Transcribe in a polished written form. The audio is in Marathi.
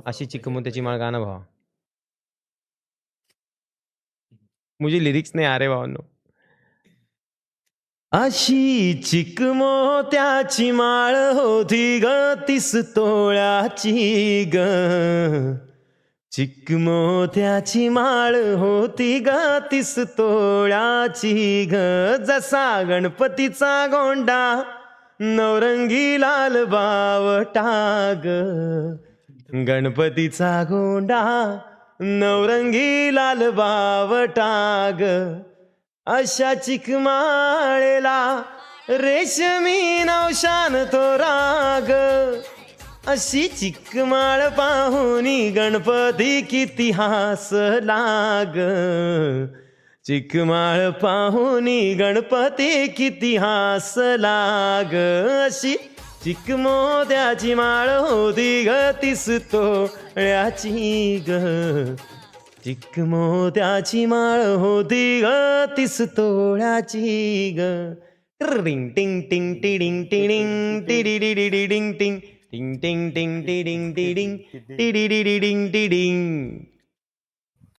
अशी चिकमोत्याची माळ गाणं भावा. मुझे लिरिक्स नाही आ रहे भावांनो. अशी चिकमोत्याची माळ होती ग 30 तोळ्याची ग. चिकमोत्याची माळ होती ग 30 तोळ्याची ग. जसा गणपतीचा गोंडा नवरंगी लाल बावटा ग. गणपतीचा गोंडा नवरंगी लाल बावटा ग. अशा चिकमाळेला रेशमी नवशान तो राग. अशी चिकमाळ पाहुनी गणपती किती हसला ग. चिकमाळ पाहुनी गणपती किती हसला ग. अशी चिकमोत्याची माळ होती ग 30 तोळ्याची ग. चिकमोत्याची माळ होती ग 30 तोळ्याची ग. टिंग टिंग टिंग टिडिंग टिडिंग टिडिडिडिडिंग टिंग टिंग टिंग टिंग टिडिंग टिडिंग टिडिडिडिंग टिडिंग.